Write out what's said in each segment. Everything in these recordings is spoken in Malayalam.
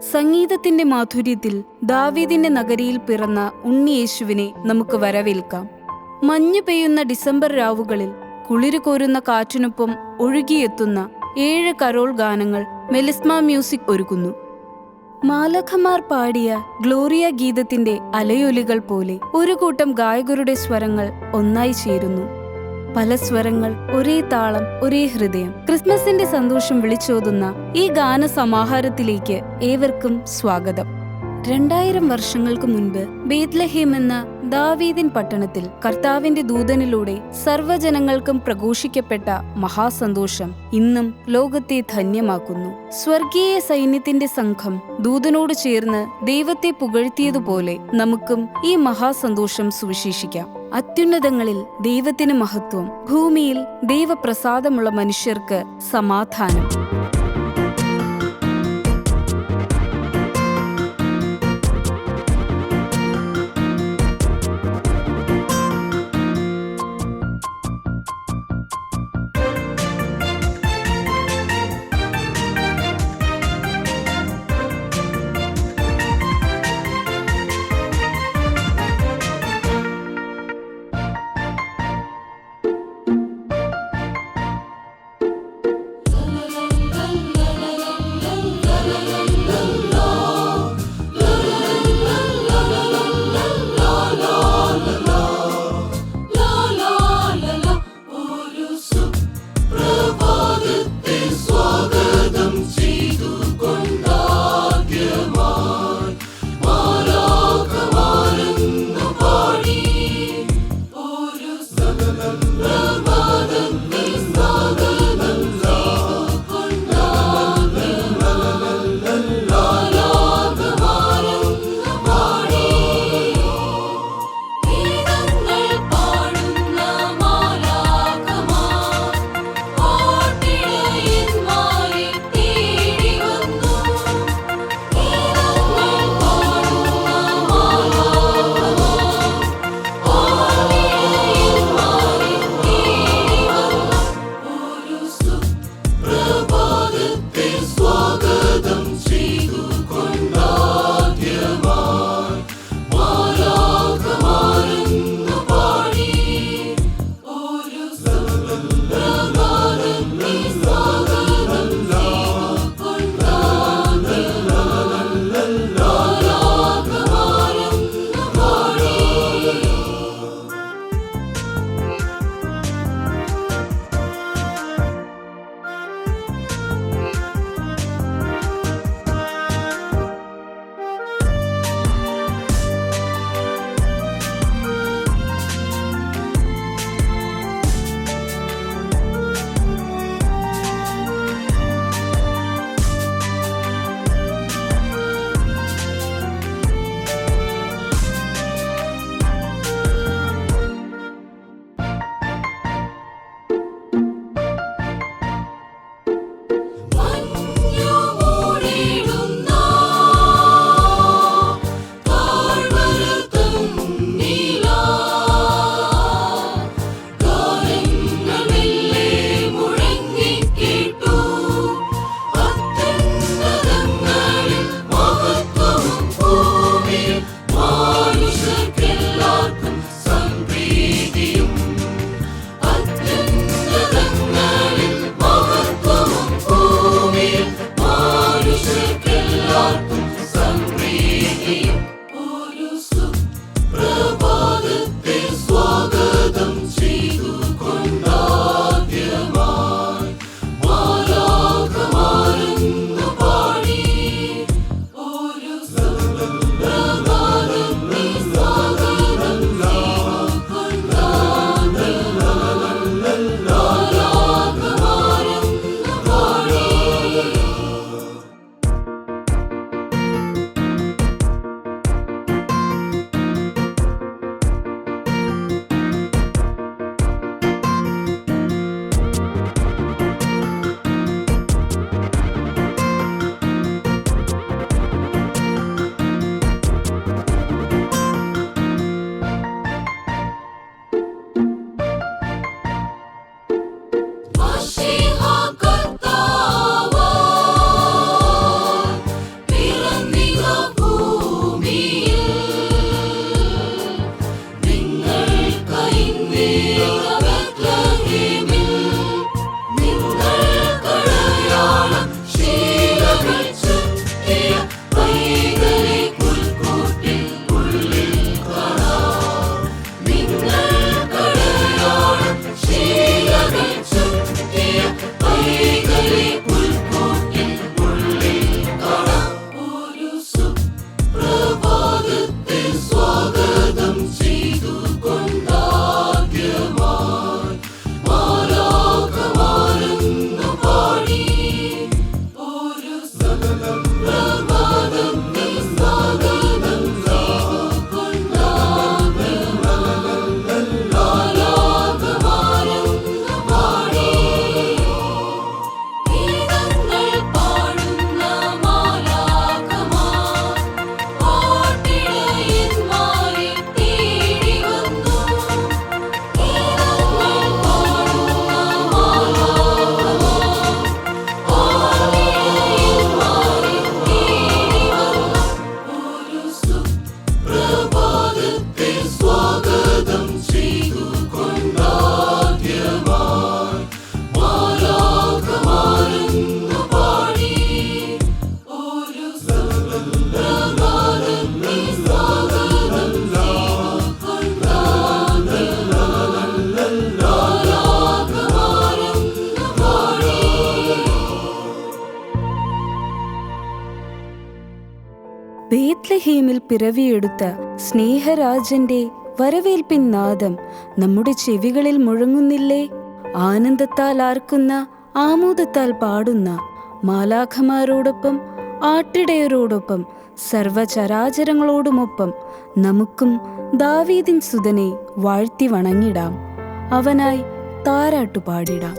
സംഗീതത്തിന്റെ മാധുര്യത്തിൽ ദാവീദിന്റെ നഗരിയിൽ പിറന്ന ഉണ്ണിയേശുവിനെ നമുക്ക് വരവേൽക്കാം. മഞ്ഞു പെയ്യുന്ന ഡിസംബർ രാവുകളിൽ കുളിരു കോരുന്ന കാറ്റിനൊപ്പം ഒഴുകിയെത്തുന്ന 7 കരോൾ ഗാനങ്ങൾ മെലിസ്മ മ്യൂസിക് ഒരുക്കുന്നു. മാലഖമാർ പാടിയ ഗ്ലോറിയ ഗീതത്തിന്റെ അലയൊലികൾ പോലെ ഒരു കൂട്ടം ഗായകരുടെ സ്വരങ്ങൾ ഒന്നായി ചേരുന്നു. പല സ്വരങ്ങൾ, ഒരേ താളം, ഒരേ ഹൃദയം. ക്രിസ്മസിന്റെ സന്തോഷം വിളിച്ചോതുന്ന ഈ ഗാന സമാഹാരത്തിലേക്ക് ഏവർക്കും സ്വാഗതം. 2000 വർഷങ്ങൾക്ക് മുൻപ് ബേത്ലഹേം എന്ന ദാവീദിൻ പട്ടണത്തിൽ കർത്താവിന്റെ ദൂതനിലൂടെ സർവ്വജനങ്ങൾക്കും പ്രഘോഷിക്കപ്പെട്ട മഹാസന്തോഷം ഇന്നും ലോകത്തെ ധന്യമാക്കുന്നു. സ്വർഗീയ സൈന്യത്തിന്റെ സംഘം ദൂതനോട് ചേർന്ന് ദൈവത്തെ പുകഴ്ത്തിയതുപോലെ നമുക്കും ഈ മഹാസന്തോഷം സുവിശേഷിക്കാം. അത്യുന്നതങ്ങളിൽ ദൈവത്തിന് മഹത്വം, ഭൂമിയിൽ ദൈവപ്രസാദമുള്ള മനുഷ്യർക്ക് സമാധാനം. ബേത്ലഹേമിൽ പിറവിയെടുത്ത സ്നേഹരാജന്റെ വരവേൽപ്പിൻ നാദം നമ്മുടെ ചെവികളിൽ മുഴങ്ങുന്നില്ലേ? ആനന്ദത്താൽ ആർക്കുന്ന, ആമോദത്താൽ പാടുന്ന മാലാഖമാരോടൊപ്പം, ആട്ടിടയരോടൊപ്പം, സർവചരാചരങ്ങളോടുമൊപ്പം നമുക്കും ദാവീദിൻ സുതനെ വാഴ്ത്തി വണങ്ങിടാം. അവനായി താരാട്ടുപാടിടാം.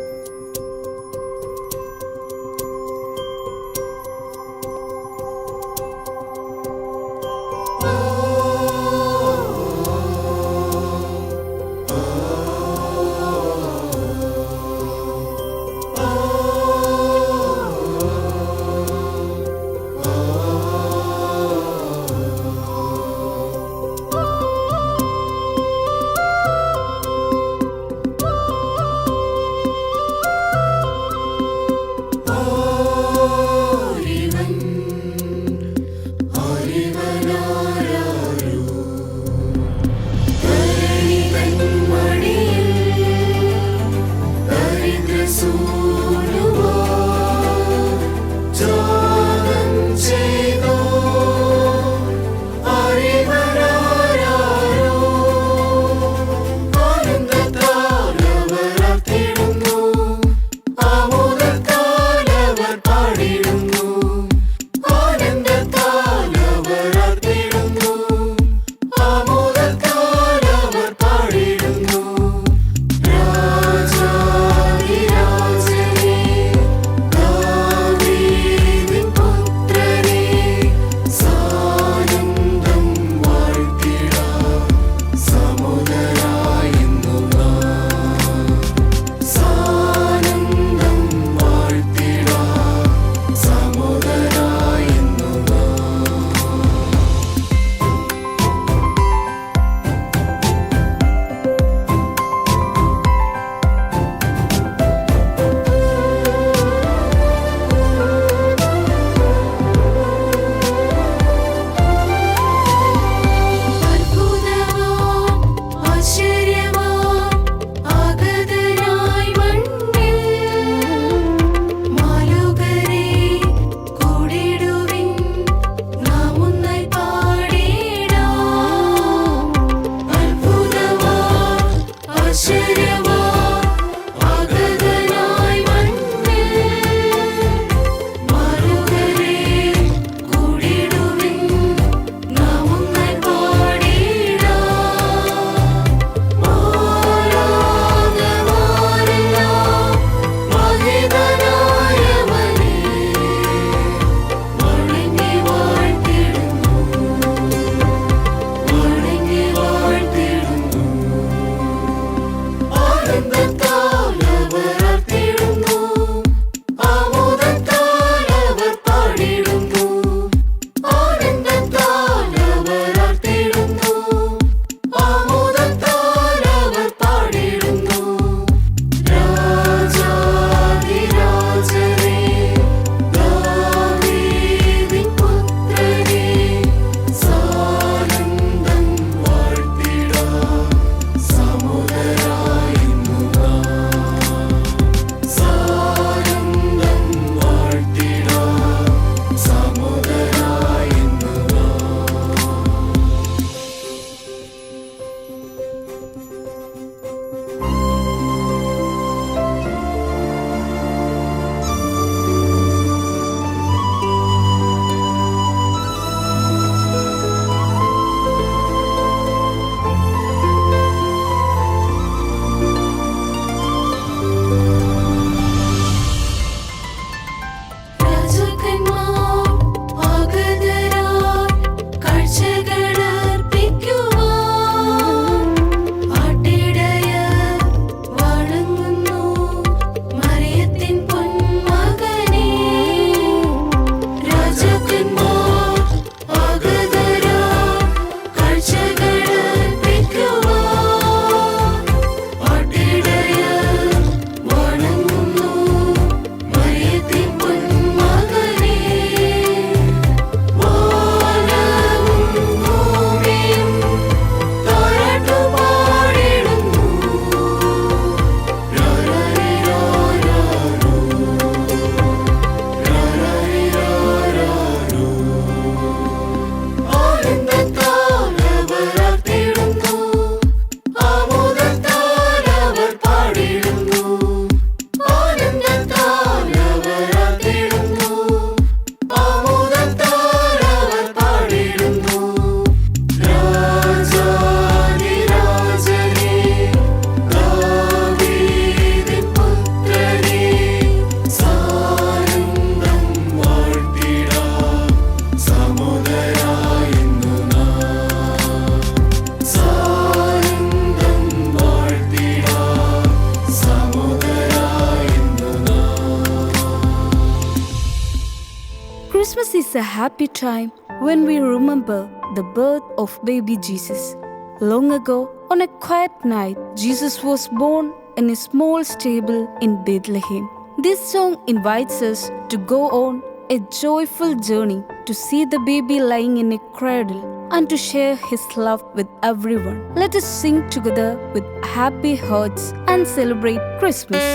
a happy time when we remember the birth of baby Jesus. Long ago, on a quiet night, Jesus was born in a small stable in Bethlehem. This song invites us to go on a joyful journey to see the baby lying in a cradle and to share his love with everyone. Let us sing together with happy hearts and celebrate Christmas.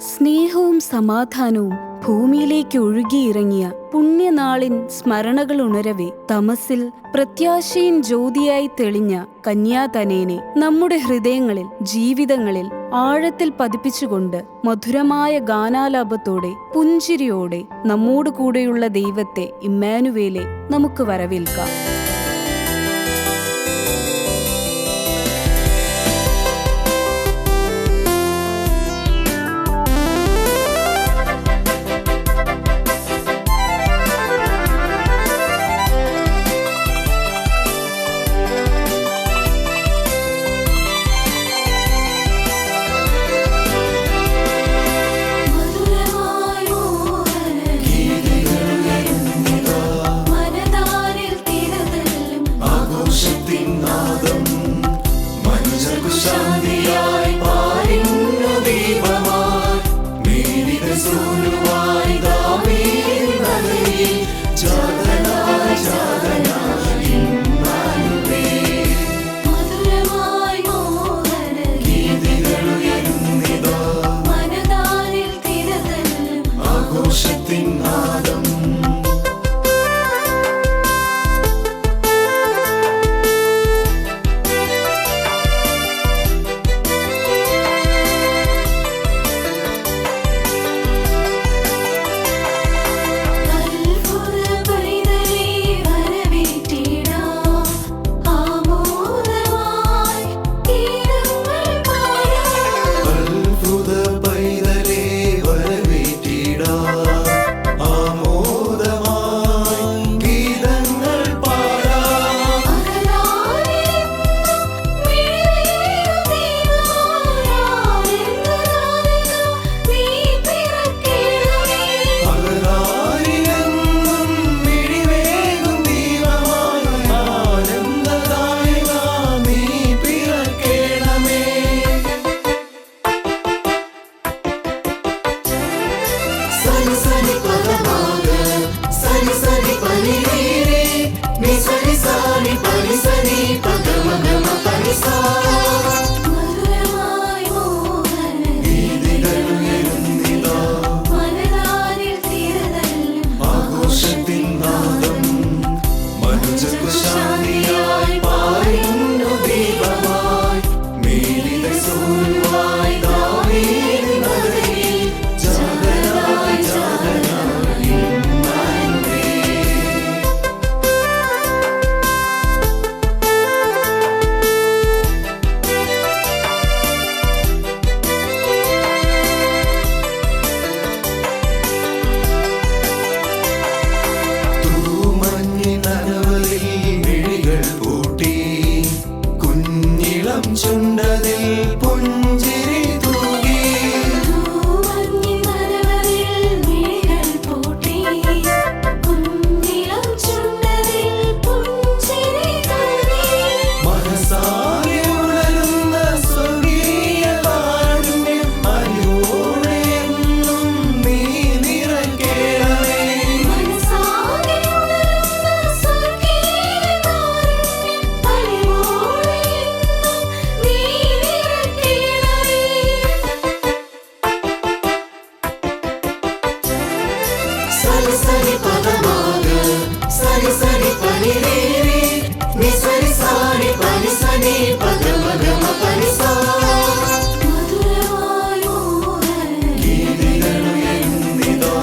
സ്നേഹവും സമാധാനവും ഭൂമിയിലേക്ക് ഒഴുകിയിറങ്ങിയ പുണ്യനാളിൻ സ്മരണകൾ ഉണരവേ തമസിൽ പ്രത്യാശയിൻ ജ്യോതിയായി തെളിഞ്ഞ കന്യാതനയനെ നമ്മുടെ ഹൃദയങ്ങളിൽ, ജീവിതങ്ങളിൽ ആഴത്തിൽ പതിപ്പിച്ചുകൊണ്ട് മധുരമായ ഗാനാലാപത്തോടെ, പുഞ്ചിരിയോടെ നമ്മോട് കൂടെയുള്ള ദൈവത്തെ, ഇമ്മാനുവേലെ, നമുക്ക് വരവേൽക്കാം. ചുണ്ടതിൽ പുഞ്ചിരി തൂകി മനസാകെ ഉണരുന്ന സ്വർഗീയ കാരുണ്യം അറിവോടെ എന്നും നീ നിറയ്ക്കണമേ. സരി സരി പദമാക സരി സരി പനിരേരി നി സരി സാരി പനി സനി പദമഗമ പരിസാ ഗീതികളുയരുന്നിതാ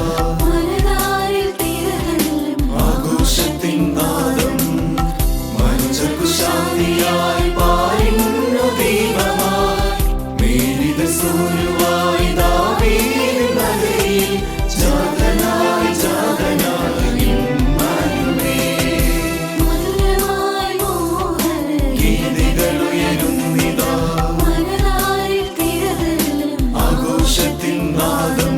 ആഘോഷത്തിൻ നാദം മനുഷ്യർക്കു ശാന്തിയായി പാരിന്നു ദീപമായി മേരിത സൂര്യവായി ദാവീദിൻ നഗരിയിൽ ജാതനായി ജാതനായി ഗീതികളുയരുന്നിതാ ആഘോഷത്തിൻ നാദം.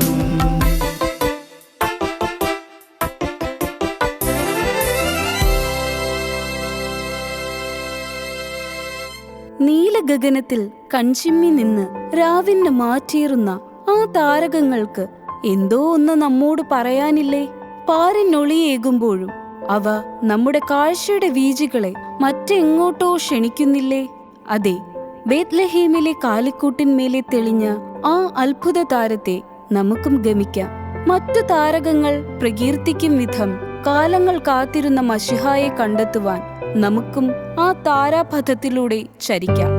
നീലഗഗനത്തിൽ കൺചിമ്മി നിന്ന് രാവിന് മാറ്റിയേറുന്ന ആ താരകങ്ങൾക്ക് എന്തോ ഒന്ന് നമ്മോട് പറയാനില്ലേ? പാരിനൊളിയേകുമ്പോഴും അവ നമ്മുടെ കാഴ്ചയുടെ വീജികളെ മറ്റെങ്ങോട്ടോ ക്ഷണിക്കുന്നില്ലേ? അതെ, ബേത്ലഹേമിലെ കാലിക്കൂട്ടിന്മേലെ തെളിഞ്ഞ ആ അത്ഭുത താരത്തെ നമുക്കും ഗമിക്കാം. മറ്റു താരകങ്ങൾ പ്രകീർത്തിക്കും വിധം കാലങ്ങൾ കാത്തിരുന്ന മശിഹായെ കണ്ടെത്തുവാൻ നമുക്കും ആ താരാപഥത്തിലൂടെ ചരിക്കാം.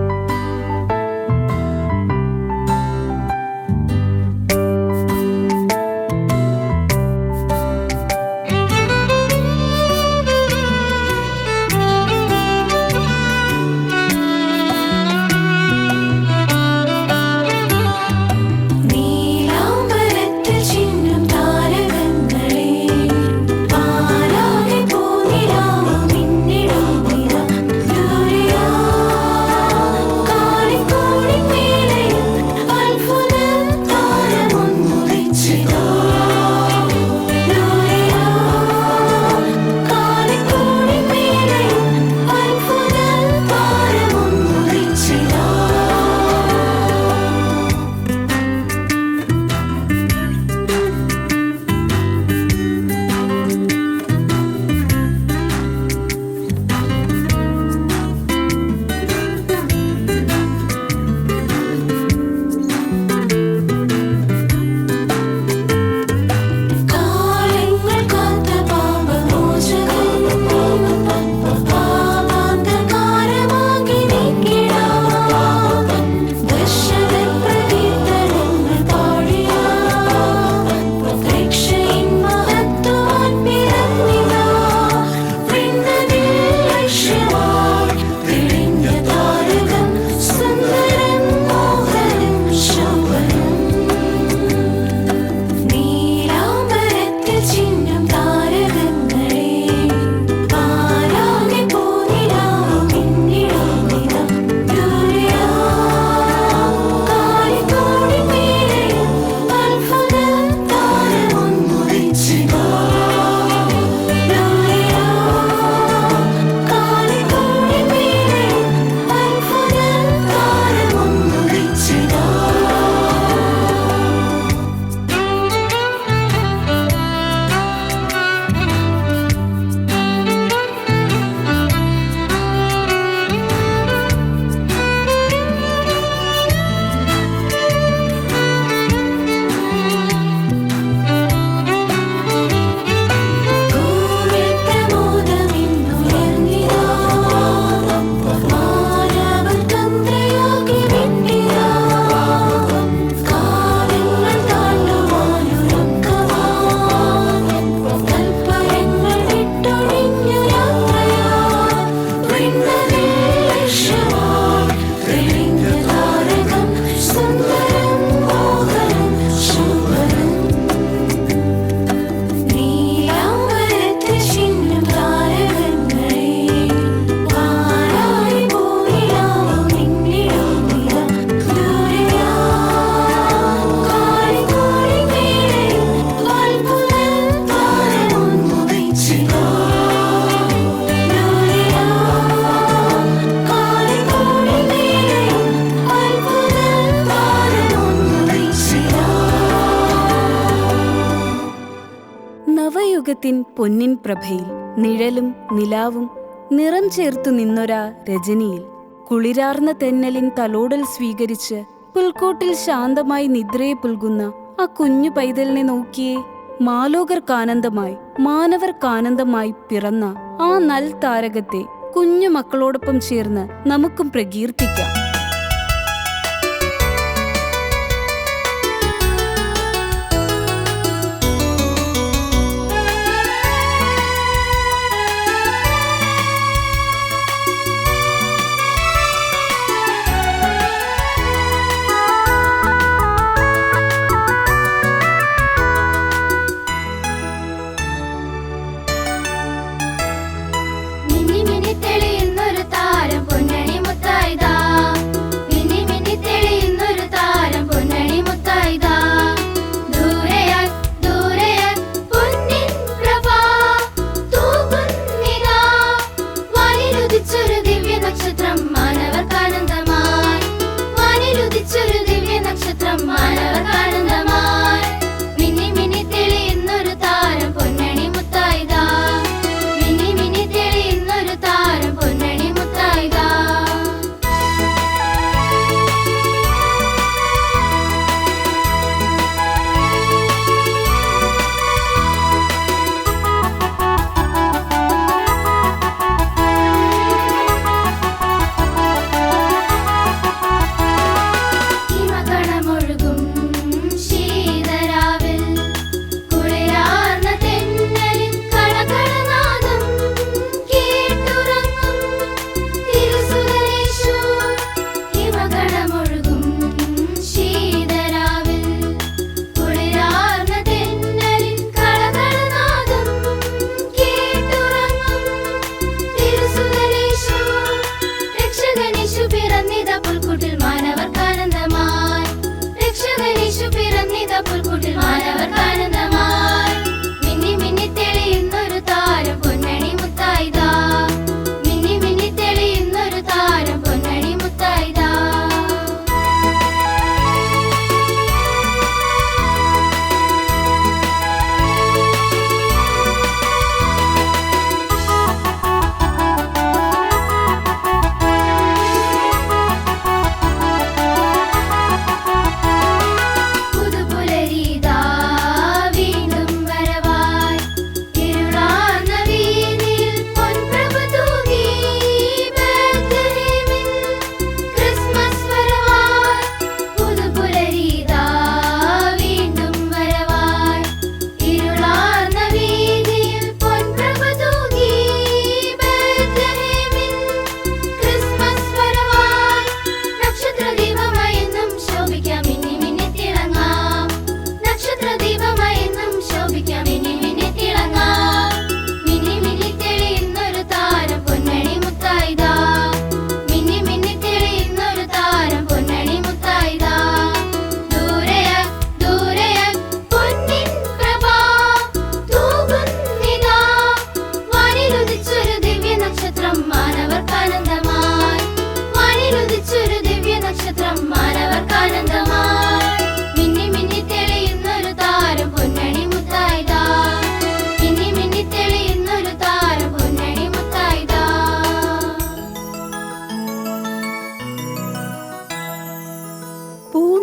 വെളിച്ചത്തിൻ പൊന്നിൻ പ്രഭയിൽ നിഴലും നിലാവും നിറം ചേർത്തു നിന്നൊരാ രജനിയിൽ കുളിരാർന്ന തെന്നലിൻ തലോടൽ സ്വീകരിച്ച് പുൽക്കോട്ടിൽ ശാന്തമായി നിദ്രയെ പുൽകുന്ന ആ കുഞ്ഞു പൈതലിനെ നോക്കിയേ. മാലോകർക്കാനന്ദമായി മാനവർക്കാനന്ദമായി പിറന്ന ആ നൽ താരകത്തെ കുഞ്ഞു മക്കളോടൊപ്പം ചേർന്ന് നമുക്കും പ്രകീർത്തിക്കാം.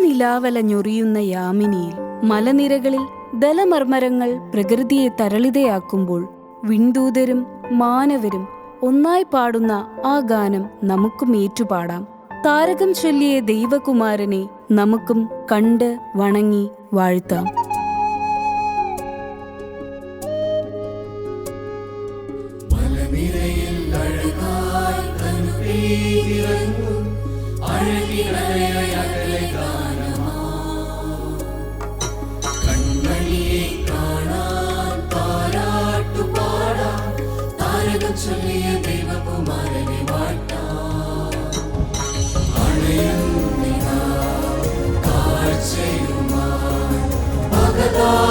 നിലാവലഞ്ഞൊറിയുന്ന യാമിനിയിൽ മലനിരകളിൽ ദലമർമരങ്ങൾ പ്രകൃതിയെ തരളിതയാക്കുമ്പോൾ വിൺദൂതരും മാനവരും ഒന്നായി പാടുന്ന ആ ഗാനം നമുക്കും ഏറ്റുപാടാം. താരകം ചൊല്ലിയ ദൈവകുമാരനെ നമുക്കും കണ്ട് വണങ്ങി വാഴ്ത്താം. കൺമണിയെ കാണാൻ താരാട്ടുപാടാൻ താരകം ചൊല്ലിയ ദൈവകുമാരനെ വാഴ്ത്താം. അണയുന്നിതാ കാഴ്ചയുമായി പകതാരിനാനന്ദമായി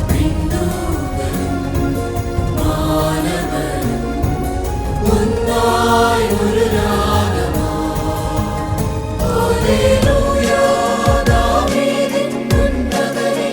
വിണ്ണൂതരും മാനവരും ഒന്നായി ഒരു രാഗമായി. ഹല്ലേലൂയ, ദാവീദിൻ ഉന്നതനെ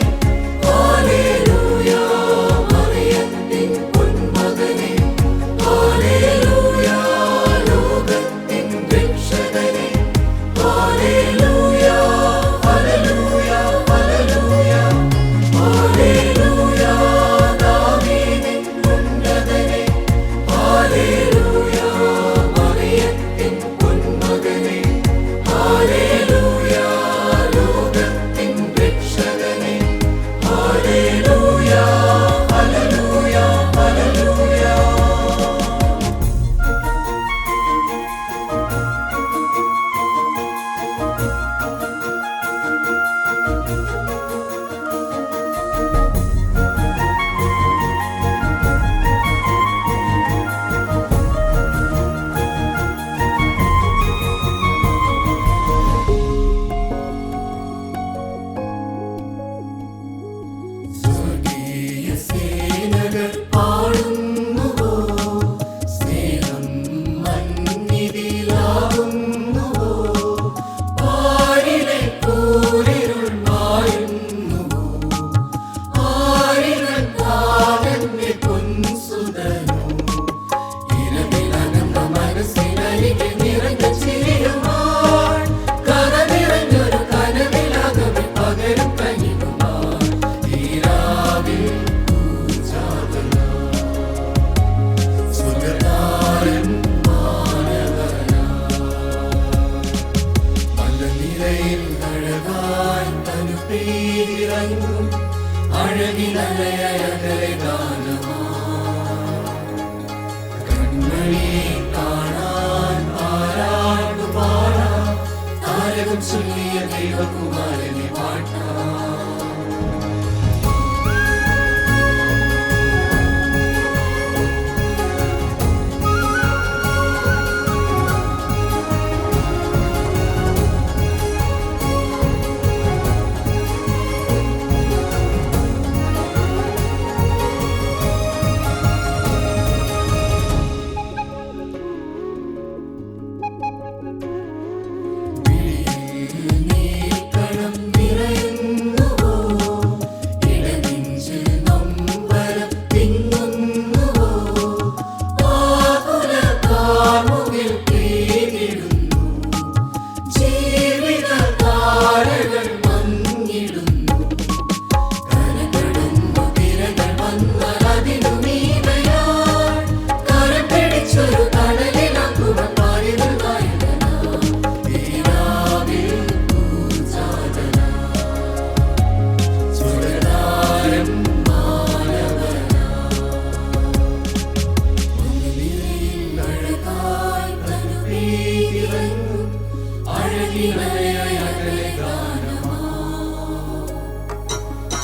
കൺമണിയെ കാണാൻ ആരാട്ടു പാടാം, താരകം ചൊല്ലിയ ദൈവകുമാരനെ പാട്ടാം.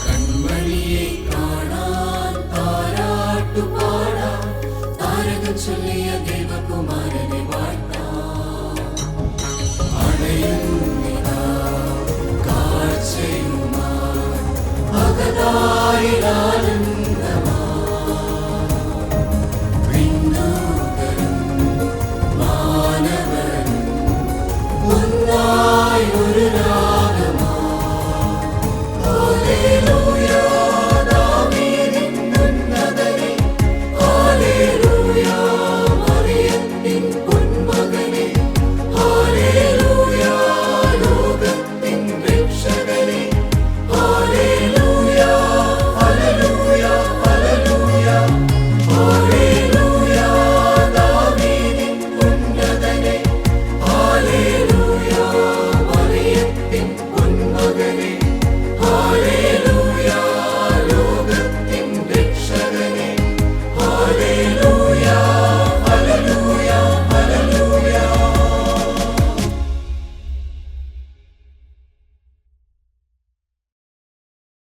കൺമണിയെ കാണാൻ താരാട്ടു പാടാം, താരകം ചൊല്ലിയ ദൈവകുമാരനെ വാഴ്ത്താം. അണയുന്നിതാ കാഴ്ചയുമായി അകതാരിലാല